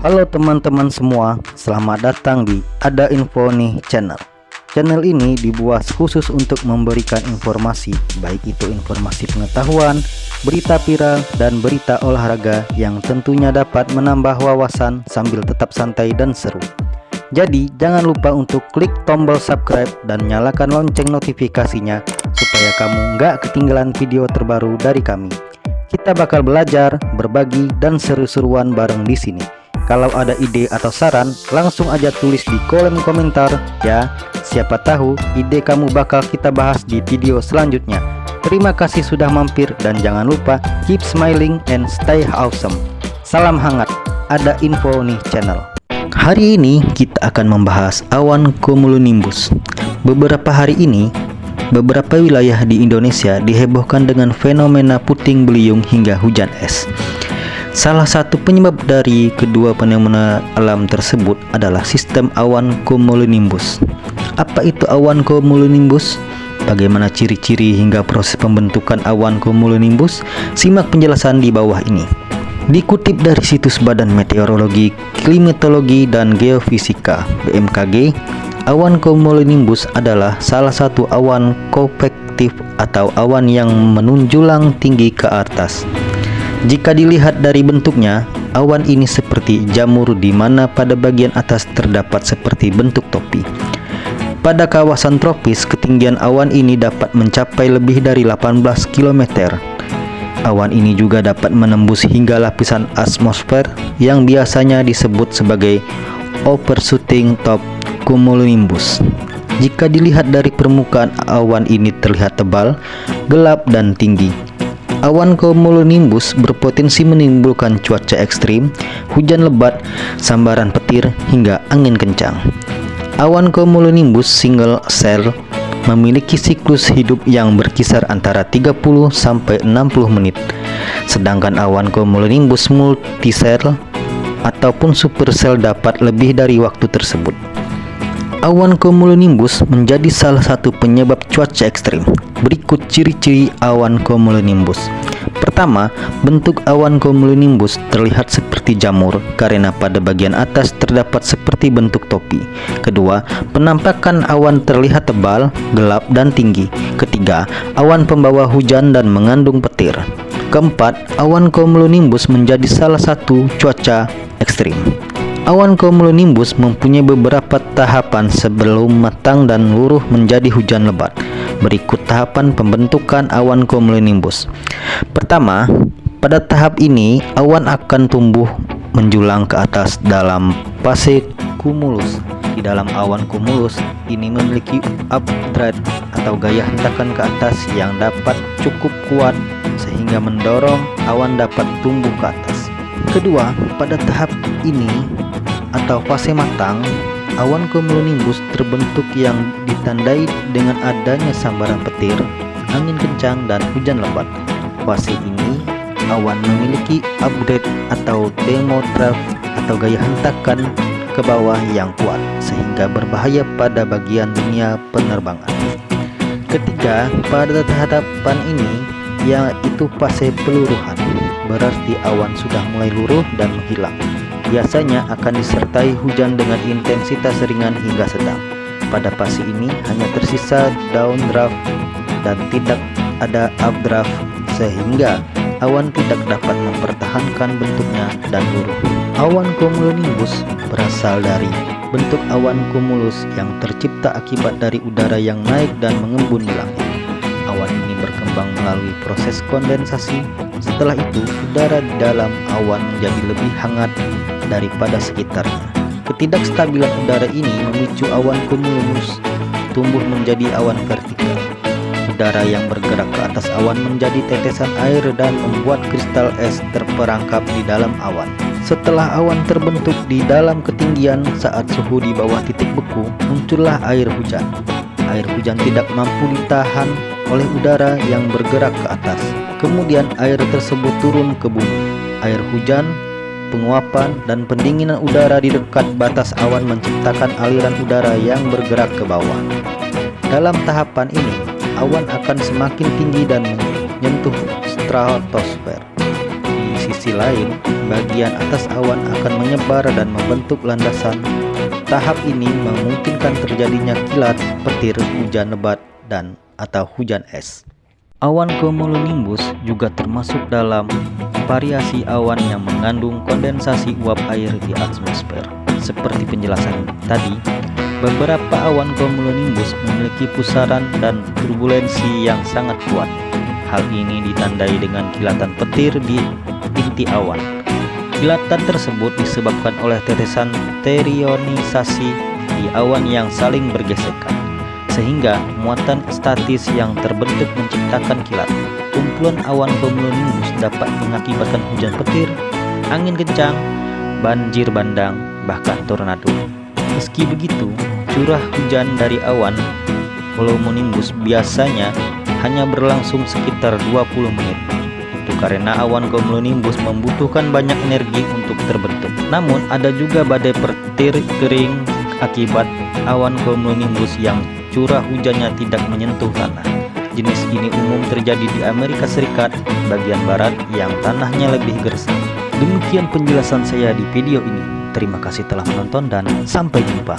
Halo teman-teman semua, selamat datang di Ada Info Nih Channel. Channel ini dibuat khusus untuk memberikan informasi, baik itu informasi pengetahuan, berita viral, dan berita olahraga yang tentunya dapat menambah wawasan sambil tetap santai dan seru. Jadi jangan lupa untuk klik tombol subscribe dan nyalakan lonceng notifikasinya supaya kamu nggak ketinggalan video terbaru dari kami. Kita bakal belajar, berbagi, dan seru-seruan bareng di sini. Kalau ada ide atau saran, langsung aja tulis di kolom komentar ya. Siapa tahu ide kamu bakal kita bahas di video selanjutnya. Terima kasih sudah mampir dan jangan lupa keep smiling and stay awesome. Salam hangat, Ada Info Nih Channel. Hari ini kita akan membahas awan cumulonimbus. Beberapa hari ini, beberapa wilayah di Indonesia dihebohkan dengan fenomena puting beliung hingga hujan es. Salah satu penyebab dari kedua fenomena alam tersebut adalah sistem awan cumulonimbus. Apa itu awan cumulonimbus? Bagaimana ciri-ciri hingga proses pembentukan awan cumulonimbus? Simak penjelasan di bawah ini. Dikutip dari situs Badan Meteorologi, Klimatologi, dan Geofisika (BMKG), awan cumulonimbus adalah salah satu awan konvektif atau awan yang menunjulang tinggi ke atas. Jika dilihat dari bentuknya, awan ini seperti jamur di mana pada bagian atas terdapat seperti bentuk topi. Pada kawasan tropis, ketinggian awan ini dapat mencapai lebih dari 18 km. Awan ini juga dapat menembus hingga lapisan atmosfer yang biasanya disebut sebagai overshooting top cumulonimbus. Jika dilihat dari permukaan, awan ini terlihat tebal, gelap, dan tinggi. Awan cumulonimbus berpotensi menimbulkan cuaca ekstrim, hujan lebat, sambaran petir, hingga angin kencang. Awan cumulonimbus single cell memiliki siklus hidup yang berkisar antara 30 sampai 60 menit. Sedangkan awan cumulonimbus multisel ataupun supercell dapat lebih dari waktu tersebut. Awan cumulonimbus menjadi salah satu penyebab cuaca ekstrim. Berikut ciri-ciri awan cumulonimbus. Pertama, bentuk awan cumulonimbus terlihat seperti jamur karena pada bagian atas terdapat seperti bentuk topi. Kedua, penampakan awan terlihat tebal, gelap, dan tinggi. Ketiga, awan pembawa hujan dan mengandung petir. Keempat, awan cumulonimbus menjadi salah satu cuaca ekstrim. Awan cumulonimbus mempunyai beberapa tahapan sebelum matang dan luruh menjadi hujan lebat. Berikut tahapan pembentukan awan cumulonimbus. Pertama, pada tahap ini awan akan tumbuh menjulang ke atas dalam fase cumulus. Di dalam awan cumulus ini memiliki updraft atau gaya hentakan ke atas yang dapat cukup kuat sehingga mendorong awan dapat tumbuh ke atas. Kedua, pada tahap ini atau fase matang, awan cumulonimbus terbentuk yang ditandai dengan adanya sambaran petir, angin kencang, dan hujan lebat. Fase ini, awan memiliki updraft atau downdraft atau gaya hentakan ke bawah yang kuat, sehingga berbahaya pada bagian dunia penerbangan. Ketiga, pada tahapan ini, yaitu fase peluruhan, berarti awan sudah mulai luruh dan menghilang. Biasanya akan disertai hujan dengan intensitas ringan hingga sedang. Pada fase ini hanya tersisa downdraft dan tidak ada updraft sehingga awan tidak dapat mempertahankan bentuknya dan luruh. Awan cumulonimbus berasal dari bentuk awan cumulus yang tercipta akibat dari udara yang naik dan mengembun di langit. Awan ini berkembang melalui proses kondensasi. Setelah itu, udara di dalam awan menjadi lebih hangat daripada sekitarnya. Ketidakstabilan udara ini memicu awan cumulus tumbuh menjadi awan vertikal. Udara yang bergerak ke atas awan menjadi tetesan air dan membuat kristal es terperangkap di dalam awan. Setelah awan terbentuk di dalam ketinggian, saat suhu di bawah titik beku, muncullah air hujan. Air hujan tidak mampu ditahan oleh udara yang bergerak ke atas. Kemudian air tersebut turun ke bumi. Air hujan, penguapan, dan pendinginan udara di dekat batas awan menciptakan aliran udara yang bergerak ke bawah. Dalam tahapan ini, awan akan semakin tinggi dan menyentuh stratosfer. Di sisi sisi lain, bagian atas awan akan menyebar dan membentuk landasan. Tahap ini memungkinkan terjadinya kilat, petir, hujan lebat, dan atau hujan es. Awan cumulonimbus juga termasuk dalam variasi awan yang mengandung kondensasi uap air di atmosfer. Seperti penjelasan tadi, beberapa awan cumulonimbus memiliki pusaran dan turbulensi yang sangat kuat. Hal ini ditandai dengan kilatan petir di inti awan. Kilatan tersebut disebabkan oleh tetesan terionisasi di awan yang saling bergesekan, sehingga muatan statis yang terbentuk menciptakan kilat. Kumpulan awan cumulonimbus dapat mengakibatkan hujan petir, angin kencang, banjir bandang, bahkan tornado. Meski begitu, curah hujan dari awan cumulonimbus biasanya hanya berlangsung sekitar 20 menit. Itu karena awan cumulonimbus membutuhkan banyak energi untuk terbentuk. Namun ada juga badai petir kering akibat awan cumulonimbus yang curah hujannya tidak menyentuh tanah. Jenis ini umum terjadi di Amerika Serikat bagian barat yang tanahnya lebih gersang. Demikian penjelasan saya di video ini. Terima kasih telah menonton dan sampai jumpa.